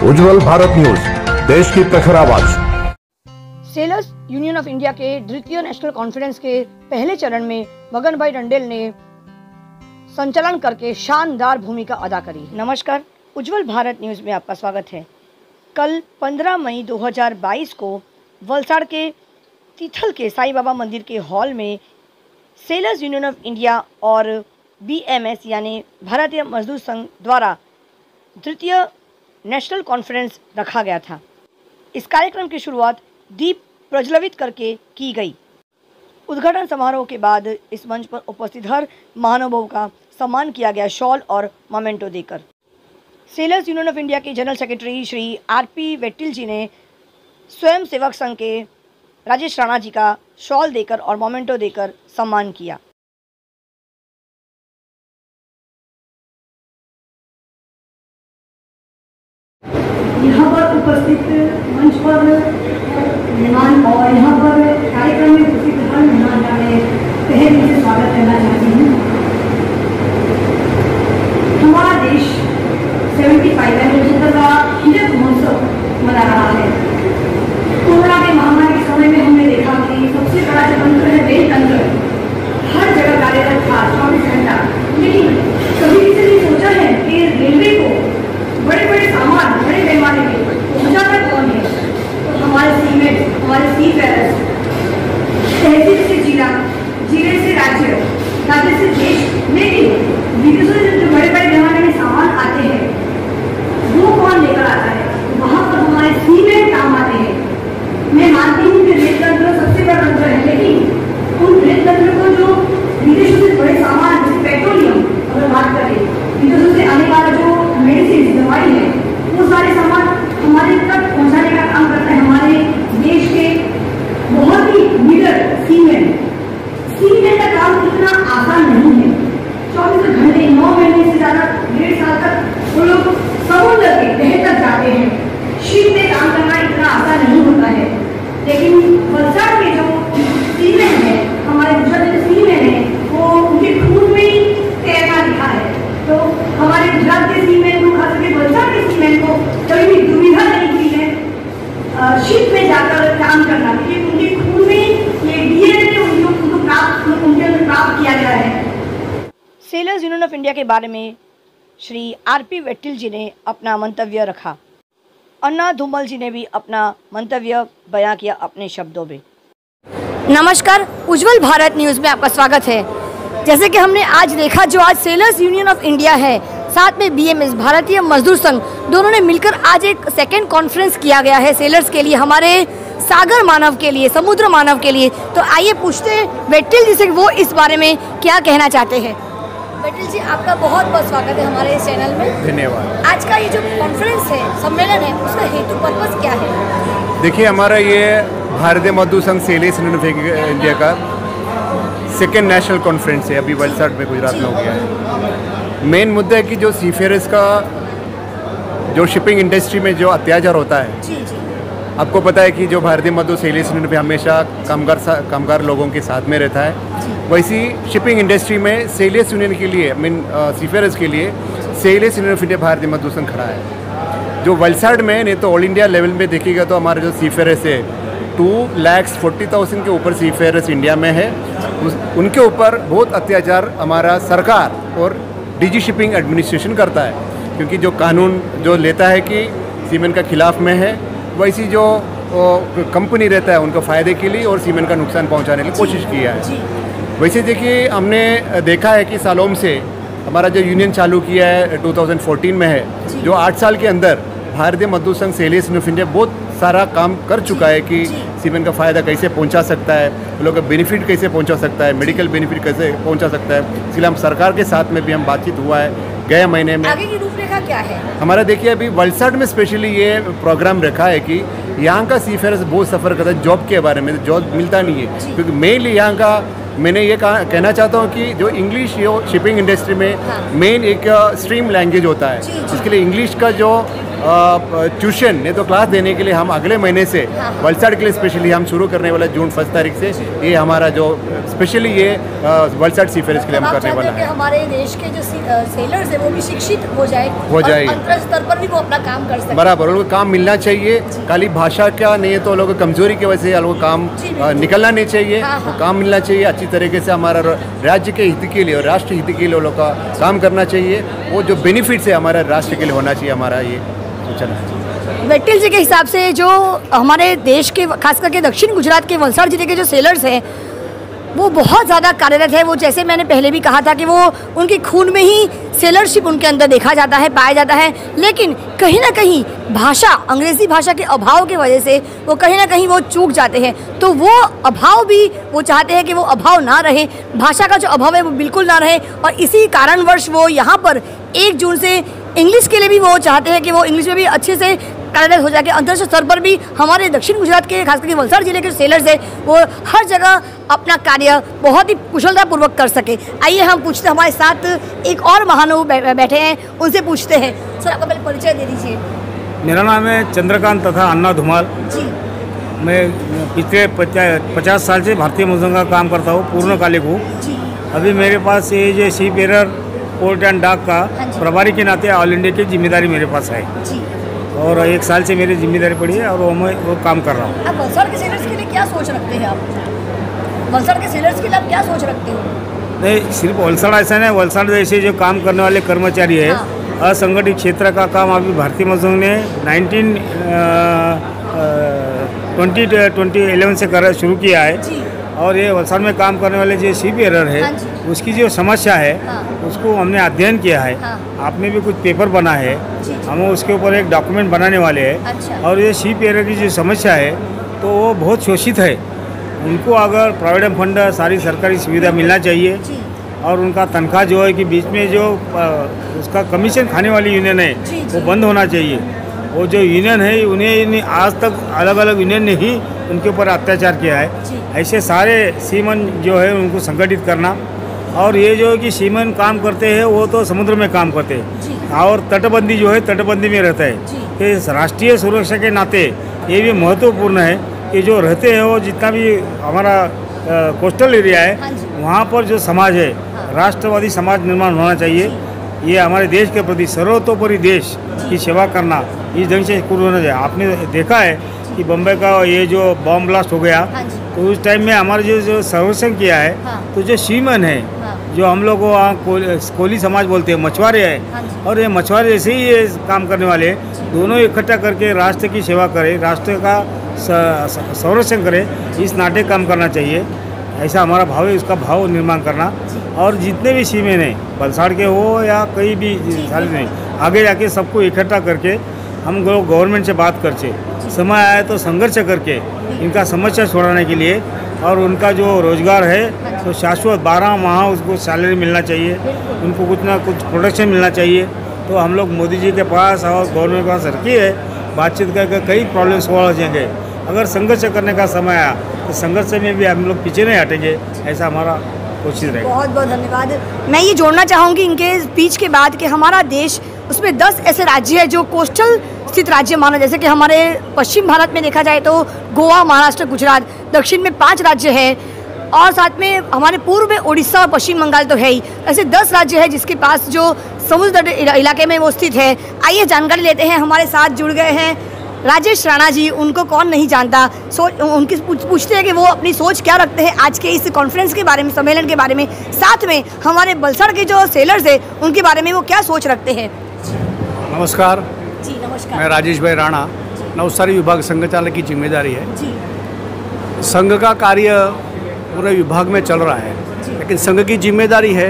उज्जवल Bharat news, देश की प्रखर आवाज। सेलर्स यूनियन ऑफ इंडिया के द्वितीय नेशनल कॉन्फ्रेंस के पहले चरण में मगन भाई रंडेल ने संचालन करके शानदार भूमिका अदा करी। नमस्कार, उज्जवल भारत न्यूज में आपका स्वागत है। कल 15 मई 2022 को वलसाड़ के तिथल के साईं बाबा मंदिर के हॉल में सेलर्स यूनियन ऑफ इंडिया और BMS यानी भारतीय मजदूर संघ द्वारा द्वितीय नेशनल कॉन्फ्रेंस रखा गया था। इस कार्यक्रम की शुरुआत दीप प्रज्वलित करके की गई। उद्घाटन समारोह के बाद इस मंच पर उपस्थित हर महानुभाव का सम्मान किया गया शॉल और मोमेंटो देकर। सेलर्स यूनियन ऑफ इंडिया के जनरल सेक्रेटरी श्री RP वेट्टिल जी ने स्वयं सेवक संघ के राजेश राणा जी का शॉल देकर और मोमेंटो देकर सम्मान किया। यहाँ पर उपस्थित मंच पर मेहमान और यहाँ पर कार्यक्रम में उपस्थित हर मेहमान का मैं तहे दिल से स्वागत करना चाहती हूँ। हमारा देश 75 का हीरक महोत्सव मना रहा है। कोरोना के महामारी के समय में हमने देखा कि सबसे बड़ा जो तंत्र है रेल तंत्र हर जगह कार्यरत था 24 घंटा, लेकिन कभी किसी ने सोचा है कि रेलवे को बड़े बड़े सामान बड़े पैमाने में पहुंचाता कौन है? तो हमारे सीमेंट, हमारे सीफेयरर्स, तहसील से जिला, जिले से राज्य, राज्य से देश, लेकिन विदेशों से जो बड़े बड़े पैमाने में सामान आते हैं वो कौन लेकर आता है? तो वहाँ पर हमारे सीमेंट काम आते हैं। मैं मानती हूँ कि रेल तंत्र सबसे बड़ा तंत्र है, लेकिन उन रेल तंत्र को जो विदेशों से बड़े सामान जैसे पेट्रोलियम अगर बात करें, विदेशों से आने वाला जो मेडिसिन दवाई है वो सारे सामान हमारे तक पहुंचाने का काम करता है हमारे देश के बहुत ही लीडर सीमेंट का काम इतना आसान नहीं है। 24 घंटे 9 महीने से ज्यादा 1.5 साल तक वो लोग समुद्र के तह तक जाते हैं। शिप में काम करना इतना आसान नहीं होता है, लेकिन वलसाड़ के जो सीमेंट है, हमारे गुजरात के सीमेंट है, वो उनके खून में ही तैरना लिखा है। तो हमारे गुजरात के सीमेंट को खास करके वलसाड़ के सीमेंट को कभी भी दुविधा नहीं हुई है शिप में जाकर काम करना, क्योंकि उनके खून में ये DNA उनको प्राप्त किया गया है। सेलर्स यूनियन ऑफ इंडिया के बारे में श्री RP वेट्टिल जी ने अपना मंतव्य रखा। अन्ना धूमल जी ने भी अपना मंतव्य बयां किया अपने शब्दों में। नमस्कार, उज्जवल भारत न्यूज़ में आपका स्वागत है। जैसे कि हमने आज देखा, जो आज सेलर्स यूनियन ऑफ इंडिया है साथ में BMS भारतीय मजदूर संघ दोनों ने मिलकर आज एक सेकेंड कॉन्फ्रेंस किया गया है सेलर्स के लिए, हमारे सागर मानव के लिए, समुद्र मानव के लिए। तो आइए पूछते हैं वेट्टिल जी से वो इस बारे में क्या कहना चाहते हैं। वेट्टिल जी, आपका बहुत बहुत स्वागत है हमारे इस चैनल में। धन्यवाद। आज का ये जो कॉन्फ्रेंस है, सम्मेलन है, उसका हेतु पर्पस क्या है? देखिए, हमारा ये भारतीय मजदूर संघ सेलर्स यूनियन ऑफ इंडिया का सेकेंड नेशनल कॉन्फ्रेंस है। अभी वलसाड़ में गुजरात में हो गया है। मेन मुद्दा है कि जो सीफेयरर्स का जो शिपिंग इंडस्ट्री में जो अत्याचार होता है, जी जी, आपको पता है कि जो भारतीय मजदूर सेलर्स यूनियन पे हमेशा कामगार लोगों के साथ में रहता है, वैसी शिपिंग इंडस्ट्री में सेलर्स यूनियन के लिए, सीफेयरर्स के लिए सेलर्स यूनियन ऑफ इंडिया भारतीय मजदूर संघ खड़ा है। जो वलसाड़ में, नहीं तो ऑल इंडिया लेवल में देखिएगा तो हमारे जो सीफेयरर्स है 2,40,000 के ऊपर सीफेयरर्स इंडिया में है। उनके ऊपर बहुत अत्याचार हमारा सरकार और DG शिपिंग एडमिनिस्ट्रेशन करता है, क्योंकि जो कानून जो लेता है कि सीमेंट का खिलाफ में है, वैसी जो कंपनी रहता है उनको फ़ायदे के लिए और सीमेंट का नुकसान पहुंचाने की कोशिश किया है। वैसे देखिए, हमने देखा है कि सालों से हमारा जो यूनियन चालू किया है 2014 में है, जो 8 साल के अंदर भारतीय मजदूर संघ सेलर्स यूनियन ऑफ इंडिया बहुत सारा काम कर चुका है कि सीमेंट का फ़ायदा कैसे पहुंचा सकता है, लोगों का बेनिफिट कैसे पहुंचा सकता है, मेडिकल बेनिफिट कैसे पहुंचा सकता है। इसलिए हम सरकार के साथ में भी हम बातचीत हुआ है गए महीने में। आगे की रूपरेखा क्या है हमारा? देखिए, अभी वलसाड़ में स्पेशली ये प्रोग्राम रखा है कि यहाँ का सीफेयर्स बहुत सफ़र करता है जॉब के बारे में। जॉब मिलता नहीं है, क्योंकि मेनली यहाँ का, मैंने ये कहना चाहता हूँ कि जो इंग्लिश शिपिंग इंडस्ट्री में मेन एक स्ट्रीम लैंग्वेज होता है, जिसके लिए इंग्लिश का जो ट्यूशन नहीं तो क्लास देने के लिए हम अगले महीने से वलसाड़ के लिए स्पेशली हम शुरू करने वाला जून 1 तारीख से ये हमारा जो स्पेशली ये वलसाड़ सीफेयर्स के लिए हम करने वाला है। हमारे देश के जो सेलर्स है वो भी शिक्षित हो जाए अंतर्राष्ट्रीय स्तर पर भी वो अपना काम कर सके। बराबर, उनको काम मिलना चाहिए, खाली भाषा का नहीं है तो लोगों की कमजोरी की वजह से लोगों को काम निकलना नहीं चाहिए, वो काम मिलना चाहिए। अच्छी तरीके से हमारा राज्य के हित के लिए और राष्ट्र हित के लिए लोगों का काम करना चाहिए। वो जो बेनिफिट्स है हमारे राष्ट्र के लिए होना चाहिए, हमारा ये सूचना है। वेट्टिल जी के हिसाब से जो हमारे देश के खास करके दक्षिण गुजरात के वलसाड़ जिले के जो सेलर्स हैं वो बहुत ज़्यादा कार्यरत है। वो जैसे मैंने पहले भी कहा था कि वो उनके खून में ही सेलरशिप उनके अंदर देखा जाता है, पाया जाता है, लेकिन कहीं ना कहीं भाषा, अंग्रेज़ी भाषा के अभाव की वजह से वो कहीं ना कहीं वो चूक जाते हैं। तो वो अभाव भी वो चाहते हैं कि वो अभाव ना रहे, भाषा का जो अभाव है वो बिल्कुल ना रहे, और इसी कारणवश वो यहाँ पर 1 जून से इंग्लिश के लिए भी वो चाहते हैं कि वो इंग्लिश में भी अच्छे से कार्यरत हो जाके अंतर्राष्ट्रीय स्तर पर भी हमारे दक्षिण गुजरात के खास करके वलसाड़ जिले के सेलर्स है वो हर जगह अपना कार्य बहुत ही कुशलतापूर्वक कर सके। आइए हम पूछते, हमारे साथ एक और महानुभाव बैठे हैं, उनसे पूछते हैं। सर, आपका पहले परिचय दे दीजिए। मेरा नाम है चंद्रकांत तथा अन्ना धुमाल जी। मैं पिछले 50 साल से भारतीय मजदूर का काम करता हूँ, पूर्णकालिक हूँ। अभी मेरे पास ये जो सी बेरर पोर्ट एंड डाक का प्रभारी के नाते ऑल इंडिया की जिम्मेदारी मेरे पास है और 1 साल से मेरी जिम्मेदारी पड़ी है और वो काम कर रहा हूँ। आप वलसाड़ के सेलर्स के लिए क्या सोच रखते हैं? आप वलसाड़ के सेलर्स के लिए आप क्या सोच रखते हो? नहीं, सिर्फ वलसाड़ ऐसा नहीं, वलसाड़ जैसे जो काम करने वाले कर्मचारी है, असंगठित क्षेत्र का काम अभी भारतीय मजदूर ने 2011 से शुरू किया है। और ये वलसाड़ में काम करने वाले जो सी बेरर है उसकी जो समस्या है उसको हमने अध्ययन किया है। आपने भी कुछ पेपर बना है, हम उसके ऊपर एक डॉक्यूमेंट बनाने वाले हैं। और ये सी बेरर की जो समस्या है तो वो बहुत शोषित है। उनको अगर प्रोविडेंट फंड सारी सरकारी सुविधा मिलना चाहिए और उनका तनख्वाह जो है कि बीच में जो उसका कमीशन खाने वाली यूनियन है वो बंद होना चाहिए। वो जो यूनियन है उन्हें आज तक अलग अलग यूनियन ने ही उनके ऊपर अत्याचार किया है। ऐसे सारे सीमन जो है उनको संगठित करना, और ये जो है कि सीमन काम करते हैं वो तो समुद्र में काम करते हैं और तटबंदी जो है तटबंदी में रहता है। कि राष्ट्रीय सुरक्षा के नाते ये भी महत्वपूर्ण है कि जो रहते हैं वो जितना भी हमारा कोस्टल एरिया है वहाँ पर जो समाज है राष्ट्रवादी समाज निर्माण होना चाहिए। ये हमारे देश के प्रति सर्वतोपरि देश की सेवा करना इस ढंग से पूर्ण होना चाहिए। आपने देखा है कि बम्बई का ये जो बम ब्लास्ट हो गया तो उस टाइम में हमारे जो सर्वेक्षण किया है तो जो सीमन है जो हम लोग वहाँ कोली समाज बोलते हैं, मछुआरे हैं, और ये मछुआरे जैसे ही ये काम करने वाले दोनों इकट्ठा करके राष्ट्र की सेवा करें, राष्ट्र का संरक्षण करें, इस नाटे काम करना चाहिए। ऐसा हमारा भाव है, उसका भाव निर्माण करना। और जितने भी सीमेन हैं वलसाड़ के हो या कहीं भी साल में आगे जाके सबको इकट्ठा करके हम लोग गवर्नमेंट से बात करके समय आया तो संघर्ष करके इनका समस्या छोड़ाने के लिए और उनका जो रोजगार है तो शाश्वत 12 माह उसको सैलरी मिलना चाहिए, उनको कुछ ना कुछ प्रोटेक्शन मिलना चाहिए। तो हम लोग मोदी जी के पास और गवर्नमेंट के पास रखी है, बातचीत करके कई प्रॉब्लम सॉल्व हो जाएंगे। अगर संघर्ष करने का समय आया तो संघर्ष में भी हम लोग पीछे नहीं हटेंगे, ऐसा हमारा कोशिश रहेगा। बहुत बहुत धन्यवाद। मैं ये जोड़ना चाहूँगी इनके स्पीच के बाद कि हमारा देश उसमें 10 ऐसे राज्य है जो कोस्टल स्थित राज्य माना, जैसे कि हमारे पश्चिम भारत में देखा जाए तो गोवा, महाराष्ट्र, गुजरात, दक्षिण में 5 राज्य है और साथ में हमारे पूर्व में उड़ीसा और पश्चिम बंगाल तो है ही। ऐसे 10 राज्य है जिसके पास जो समुद्र तट इलाके में वो स्थित है। आइए जानकारी लेते हैं। हमारे साथ जुड़ गए हैं राजेश राणा जी, उनको कौन नहीं जानता। उनकी पूछते हैं कि वो अपनी सोच क्या रखते हैं आज के इस कॉन्फ्रेंस के बारे में, सम्मेलन के बारे में, साथ में हमारे वलसाड़ के जो सेलर्स हैं उनके बारे में वो क्या सोच रखते हैं। नमस्कार जी। नमस्कार। मैं राजेश भाई राणा, नवसारी विभाग संघ चालक की जिम्मेदारी है जी। संघ का कार्य पूरे विभाग में चल रहा है, लेकिन संघ की जिम्मेदारी है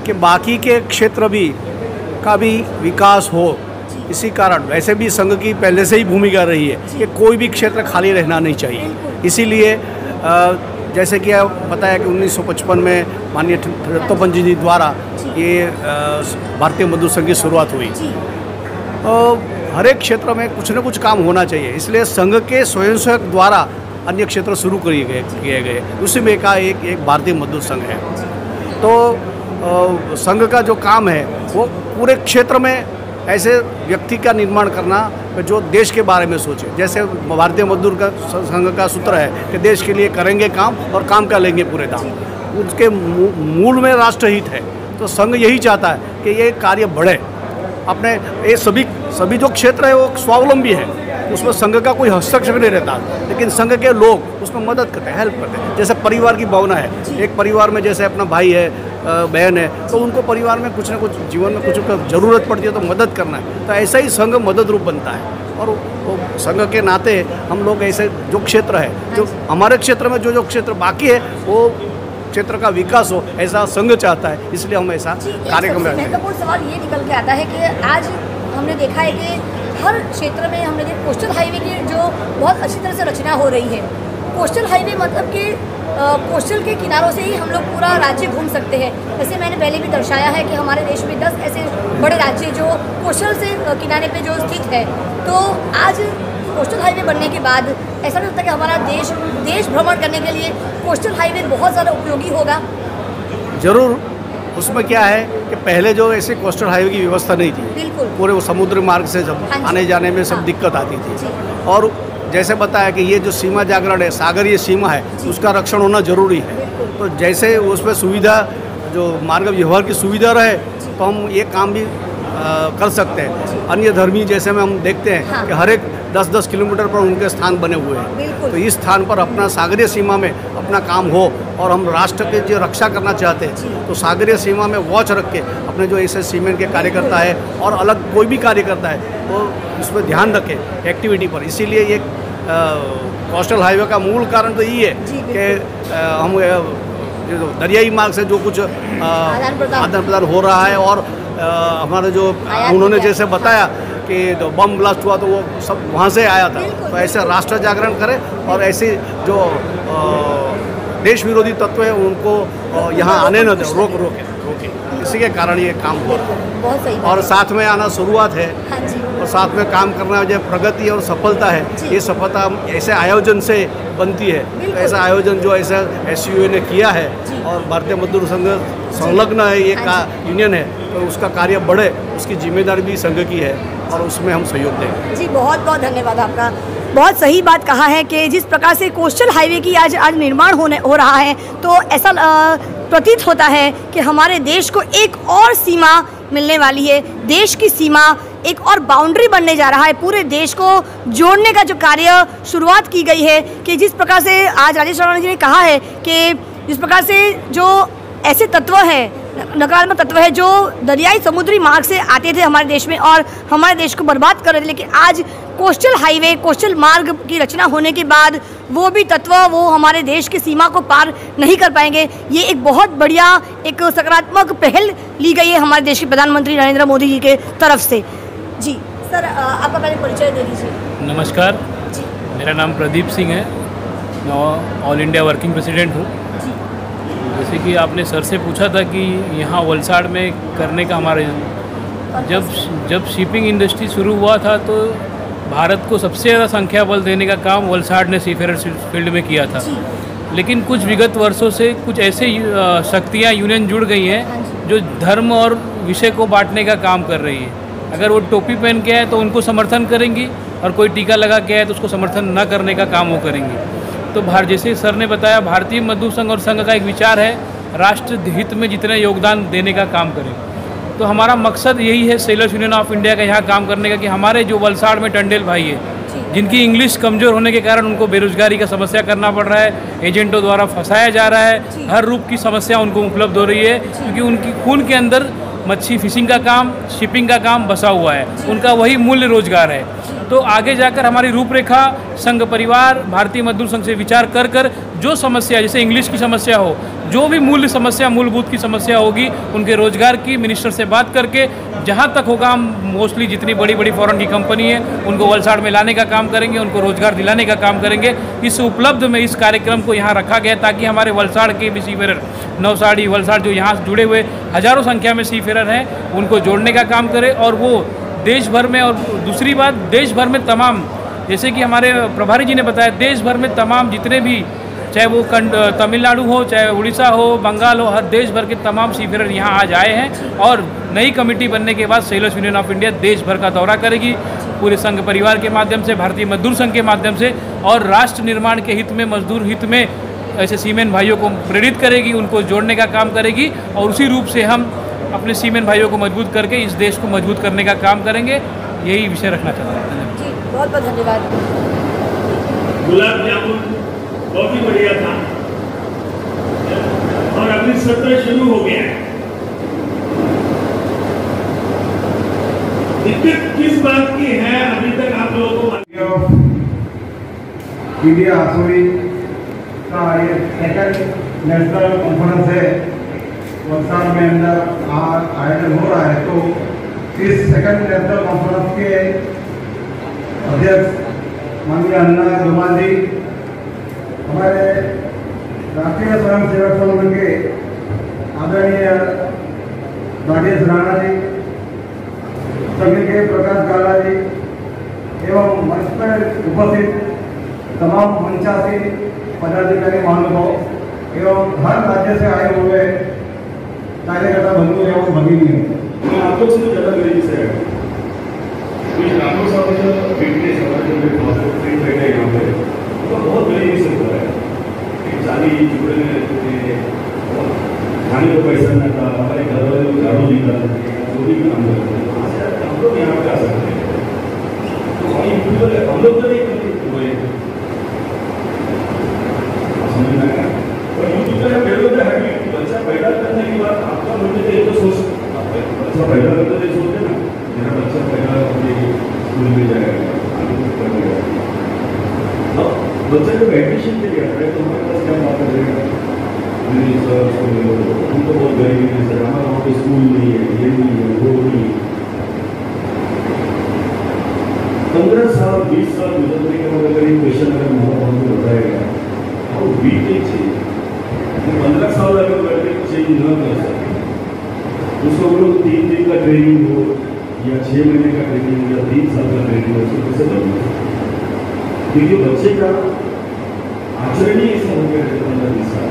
कि बाकी के क्षेत्र भी का भी विकास हो। इसी कारण वैसे भी संघ की पहले से ही भूमिका रही है कि कोई भी क्षेत्र खाली रहना नहीं चाहिए। इसीलिए जैसे कि बताया कि 1955 में माननीय दत्तोपंत जी द्वारा ये भारतीय मजदूर संघ की शुरुआत हुई। हर एक क्षेत्र में कुछ न कुछ काम होना चाहिए, इसलिए संघ के स्वयंसेवक द्वारा अन्य क्षेत्र शुरू किए गए। उसी में का एक भारतीय मजदूर संघ है। तो संघ का जो काम है वो पूरे क्षेत्र में ऐसे व्यक्ति का निर्माण करना जो देश के बारे में सोचे। जैसे भारतीय मजदूर का संघ का सूत्र है कि देश के लिए करेंगे काम और काम का लेंगे पूरे दाम। उसके मूल में राष्ट्रहित है, तो संघ यही चाहता है कि ये कार्य बढ़े। अपने ये सभी जो क्षेत्र है वो स्वावलंबी है, उसमें संघ का कोई हस्तक्षेप नहीं रहता, लेकिन संघ के लोग उसमें मदद करते हैं, हेल्प करते हैं। जैसे परिवार की भावना है, एक परिवार में जैसे अपना भाई है, बहन है, तो उनको परिवार में कुछ ना कुछ जीवन में कुछ ज़रूरत पड़ती है तो मदद करना है। तो ऐसा ही संघ मदद रूप बनता है। और वो संघ के नाते हम लोग ऐसे जो क्षेत्र है, जो हमारे क्षेत्र में जो क्षेत्र बाकी है वो क्षेत्र का विकास हो, ऐसा संघ चाहता है, इसलिए हम ऐसा कार्यक्रम करते हैं। महत्वपूर्ण सवाल ये निकल के आता है कि आज हमने देखा है कि हर क्षेत्र में हमने देखा कोस्टल हाईवे की जो बहुत अच्छी तरह से रचना हो रही है। कोस्टल हाईवे मतलब कि कोस्टल के किनारों से ही हम लोग पूरा राज्य घूम सकते हैं। वैसे मैंने पहले भी दर्शाया है कि हमारे देश में 10 ऐसे बड़े राज्य जो कोस्टल से किनारे पे जो स्थित है। तो आज कोस्टल हाईवे बनने के बाद ऐसा नहीं लगता कि हमारा देश भ्रमण करने के लिए कोस्टल हाईवे बहुत ज़्यादा उपयोगी होगा? जरूर। उसमें क्या है कि पहले जो ऐसे कोस्टल हाईवे की व्यवस्था नहीं थी, बिल्कुल पूरे वो समुद्री मार्ग से सब आने जाने में सब दिक्कत आती थी। और जैसे बताया कि ये जो सीमा जागरण है, सागरीय सीमा है, उसका रक्षण होना जरूरी है। तो जैसे उसमें सुविधा, जो मार्ग व्यवहार की सुविधा रहे, तो हम ये काम भी कर सकते हैं। अन्य धर्मी जैसे में हम देखते हैं कि हर एक 10-10 किलोमीटर पर उनके स्थान बने हुए हैं। तो इस स्थान पर अपना सागरीय सीमा में अपना काम हो और हम राष्ट्र के जो रक्षा करना चाहते हैं, तो सागरीय सीमा में वॉच रख के अपने जो ऐसे सीमेंट के कार्यकर्ता है और अलग कोई भी कार्यकर्ता है, तो इसमें ध्यान रखें एक्टिविटी पर। इसीलिए ये कोस्टल हाईवे का मूल कारण तो यही है कि हम जो दरियाई मार्ग से जो कुछ आदान प्रदान हो रहा है, और हमारे जो उन्होंने जैसे बताया कि जो बम ब्लास्ट हुआ तो वो सब वहाँ से आया था। तो ऐसे राष्ट्र जागरण करें और ऐसे जो देश विरोधी तत्व हैं उनको यहाँ आने न दें, रोके। इसी के कारण ये काम हो रहा है। बहुत सही। और साथ में आना शुरुआत है, और साथ में काम करना जो प्रगति और सफलता है, ये सफलता ऐसे आयोजन से बनती है। तो ऐसा आयोजन जो ऐसा SUA ने किया है और भारतीय मजदूर संघ संलग्न है, ये का यूनियन है, तो उसका कार्य बढ़े, उसकी जिम्मेदारी भी संघ की है और उसमें हम सहयोग देंगे। जी बहुत बहुत धन्यवाद आपका। बहुत सही बात कहा है कि जिस प्रकार से कोस्टल हाईवे की आज निर्माण हो रहा है, तो ऐसा प्रतीत होता है कि हमारे देश को एक और सीमा मिलने वाली है। देश की सीमा एक और बाउंड्री बनने जा रहा है। पूरे देश को जोड़ने का जो कार्य शुरुआत की गई है, कि जिस प्रकार से आज राजेश राणा जी ने कहा है कि जिस प्रकार से जो ऐसे तत्व हैं, नकारात्मक तत्व है जो दरियाई समुद्री मार्ग से आते थे हमारे देश में और हमारे देश को बर्बाद कर रहे थे, लेकिन आज कोस्टल हाईवे, कोस्टल मार्ग की रचना होने के बाद वो भी तत्व वो हमारे देश की सीमा को पार नहीं कर पाएंगे। ये एक बहुत बढ़िया एक सकारात्मक पहल ली गई है हमारे देश के प्रधानमंत्री नरेंद्र मोदी जी के तरफ से। जी सर, आपका पहले परिचय दे दीजिए। नमस्कार जी, मेरा नाम प्रदीप सिंह है, मैं ऑल इंडिया वर्किंग प्रेसिडेंट हूँ। जैसे कि आपने सर से पूछा था कि यहाँ वलसाड़ में करने का हमारे जब शिपिंग इंडस्ट्री शुरू हुआ था तो भारत को सबसे ज़्यादा संख्या बल देने का काम वलसाड़ ने सीफेयर फील्ड में किया था। लेकिन कुछ विगत वर्षों से कुछ ऐसे शक्तियाँ यूनियन जुड़ गई हैं जो धर्म और विषय को बांटने का काम कर रही है। अगर वो टोपी पहन के आए तो उनको समर्थन करेंगी और कोई टीका लगा के आए तो उसको समर्थन न करने का काम वो करेंगी। तो जैसे सर ने बताया, भारतीय मजदूर संघ और संघ का एक विचार है राष्ट्र हित में जितने योगदान देने का काम करें। तो हमारा मकसद यही है सेलर्स यूनियन ऑफ इंडिया का यहाँ काम करने का कि हमारे जो वलसाड़ में टंडेल भाई है, जिनकी इंग्लिश कमज़ोर होने के कारण उनको बेरोजगारी का समस्या करना पड़ रहा है, एजेंटों द्वारा फंसाया जा रहा है, हर रूप की समस्या उनको उपलब्ध हो रही है, क्योंकि उनकी खून के अंदर मच्छी फिशिंग का काम, शिपिंग का काम बसा हुआ है, उनका वही मूल्य रोजगार है। तो आगे जाकर हमारी रूपरेखा संघ परिवार भारतीय मजदूर संघ से विचार कर जो समस्या, जैसे इंग्लिश की समस्या हो, जो भी मूल्य समस्या, मूलभूत की समस्या होगी, उनके रोजगार की मिनिस्टर से बात करके जहां तक होगा हम मोस्टली जितनी बड़ी बड़ी फॉरेन की कंपनी है उनको वलसाड़ में लाने का काम करेंगे, उनको रोजगार दिलाने का काम करेंगे। इस उपलब्ध में इस कार्यक्रम को यहाँ रखा गया ताकि हमारे वलसाड़ के भी सीफेरर, नवसाड़ी, वलसाड़ जो यहाँ जुड़े हुए हज़ारों संख्या में सीफेरर हैं, उनको जोड़ने का काम करे। और वो देश भर में, और दूसरी बात देश भर में तमाम, जैसे कि हमारे प्रभारी जी ने बताया, देश भर में तमाम जितने भी, चाहे वो तमिलनाडु हो, चाहे उड़ीसा हो, बंगाल हो, हर देश भर के तमाम सीफेरर यहाँ आज आए हैं और नई कमेटी बनने के बाद सेलर्स यूनियन ऑफ इंडिया देश भर का दौरा करेगी, पूरे संघ परिवार के माध्यम से, भारतीय मजदूर संघ के माध्यम से, और राष्ट्र निर्माण के हित में, मजदूर हित में ऐसे सीमेन भाइयों को प्रेरित करेगी, उनको जोड़ने का काम करेगी, और उसी रूप से हम अपने सीमेन भाइयों को मजबूत करके इस देश को मजबूत करने का काम करेंगे। यही विषय रखना चाहता हूँ। जी, बहुत बहुत धन्यवाद। गुलाब जामुन बहुत ही बढ़िया था और अभी सत्र शुरू हो गया है। दिक्कत किस बात की है अभी तक आप लोगों को इंडिया आसोरी का ये सेकंड नेशनल कॉन्फ्रेंस है, वलसाड़ में अंदर आयोजन हो रहा है। तो इस सेकंड नेशनल कॉन्फ्रेंस के अध्यक्ष माननीय अन्ना धुमाल जी, हमारे राष्ट्रीय स्वयं सेवक संघ के आदरणीय राजेश राणा जी, सभी के प्रकाश गाला जी एवं मंच पर उपस्थित तमाम मंचासी पदाधिकारी महानुभाव एवं हर राज्य से आए हुए कार्यकर्ता बंधु एवं भगिनी, मैं आप लोग से ज़्यादा गरीबी से है। राठौर साहब जो फिटनेस बैठे यहाँ पे तो बहुत गरीबी से हो रहा है। जाली जुड़े खाने को पैसा नहीं था, हमारे घर वाले लोग झाड़ू नहीं करते, जो भी काम करते हैं, वहाँ से हम लोग यहाँ पे आ सकते हैं। तो हम लोग तो नहीं करते समझ में आया। और यूट्यूब पर मेरे लोग है कि बच्चा पैदा करने के बाद आपका मुझे तो ये तो सोच, बच्चा पैदा करते तो सोचते ना मेरा बच्चा पैदा स्कूल में जाएगा, बच्चे को एडमिशन के लिए आता है तो हमारे पास क्या बात करेगा, हम तो बहुत गरीबी है सर, हमारा वहाँ पे स्कूल नहीं है, ये नहीं है, वो नहीं है। 15 साल 20 साल गुजरने के बाद अगर ये क्वेश्चन अगर माँ बाप को बताएगा और बीत नहीं चाहिए, 15 साल अगर करके चेंज न कर सके, उसको हम लोग 3 दिन का ट्रेनिंग हो या 6 महीने का ट्रेनिंग हो या 3 साल का ट्रेनिंग हो, उसको कैसे करना, क्योंकि बच्चे का आचरण ही ऐसा हो गया है 15-20 साल।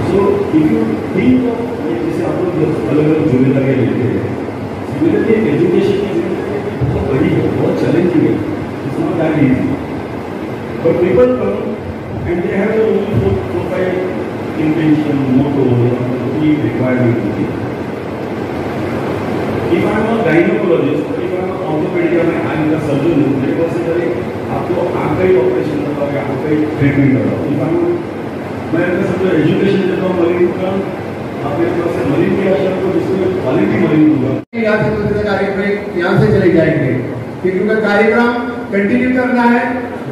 सो इफ यू थिंक जैसे आप लोग अलग अलग जिम्मेदारियाँ लेते हैं, सिमिलरली एजुकेशन की जिम्मेदारी बहुत बड़ी है, बहुत चैलेंजिंग है, it's not that easy, but people come and they have only 4-5 intention motto की requirement. If I am a gynaecologist, if I am a orthopaedic में आई एम अ सर्जन, मेरे पास से आपको आँख का ही ऑपरेशन करता है, आँख का ही ट्रीटमेंट करता हूँ। मैं समझो एजुकेशन देता हूँ मरीज का, आप मेरे पास से मरीज की आशा को जिसमें क्वालिटी मरीज होगा, यहाँ से दूसरे कार्यक्रम यहाँ से चले जाएंगे, क्योंकि उनका कार्यक्रम कंटिन्यू करना है,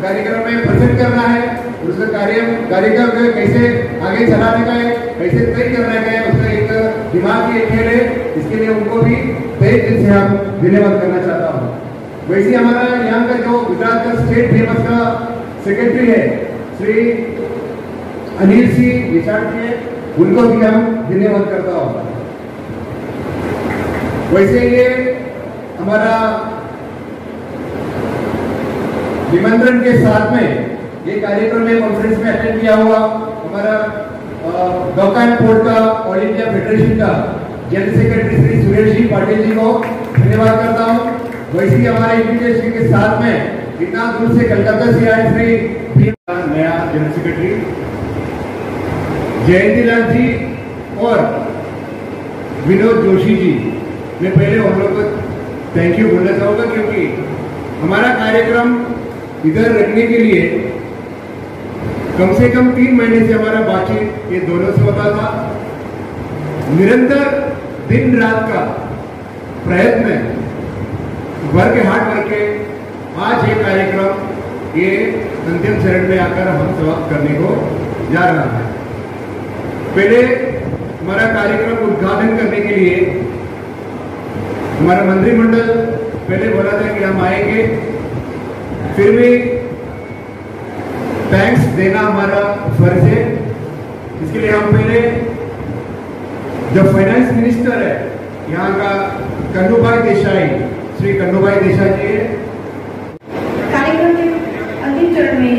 कार्यक्रम में प्रेजेंट करना है, उसका कार्यक्रम कैसे आगे चलाने का है, कैसे तय करने का है, उसका एक दिमाग की खेल है। इसके लिए उनको भी तय दिल से हम धन्यवाद करना चाहता हूँ। वैसे हमारा यहाँ का जो गुजरात का स्टेट फेमस का सेक्रेटरी है श्री अनिल सिंह विचार के, उनको भी हम धन्यवाद करता हूँ। वैसे ये हमारा निमंत्रण के साथ में ये कार्यक्रम में कॉन्फ्रेंस में अटेंड किया हुआ हमारा गौकान पोर्ट का ऑल इंडिया फेडरेशन का जनरल सेक्रेटरी श्री सुरेश जी पाटिल जी को धन्यवाद करता हूँ। वैसे ही हमारे इन्विटेशन के साथ में इतना दूर से कलकत्ता से आए श्री नया जनरल सेक्रेटरी जयंतीलाल जी और विनोद जोशी जी, मैं पहले हम लोग को थैंक यू बोलना चाहूँगा, क्योंकि हमारा कार्यक्रम इधर रखने के लिए कम से कम 3 महीने से हमारा बातचीत ये दोनों से होता था, निरंतर दिन रात का प्रयत्न, वर्क हार्ड करके आज ये कार्यक्रम ये अंतिम चरण में आकर हम समाप्त करने को जा रहा है। पहले हमारा कार्यक्रम उद्घाटन करने के लिए हमारा मंत्रिमंडल पहले बोला था कि हम आएंगे, फिर भी थैंक्स देना हमारा फर्ज है। इसके लिए हम पहले जो फाइनेंस मिनिस्टर है यहाँ का कन्नूभाई देसाई, श्री कन्नूभाई देसाई जी है। कार्यक्रम के अंतिम चरण में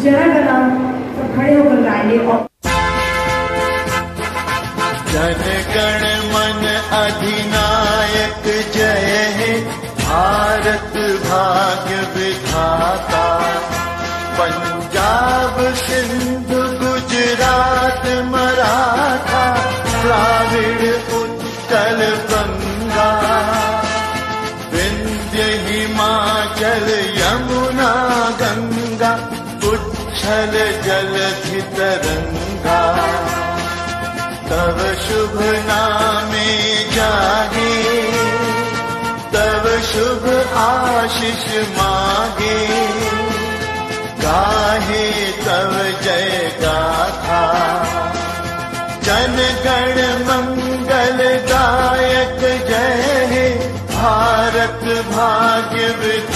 जरा गला सब खड़े होकर गाएंगे और जन गण मन अधिनायक जय हे, भारत भाग्य विधाता। पंजाब सिंध गुजरात मराठा, द्राविड़ उत्कल बंगा, विंध्य हिमाचल यमुना गंगा, उच्छल जलधि तरंगा। तव शुभ नामे जागे, तव शुभ आशीष मागे, गाहे तव जय गाथा। जन गण मंगल दायक जय हे, भारत भाग्य विधाता।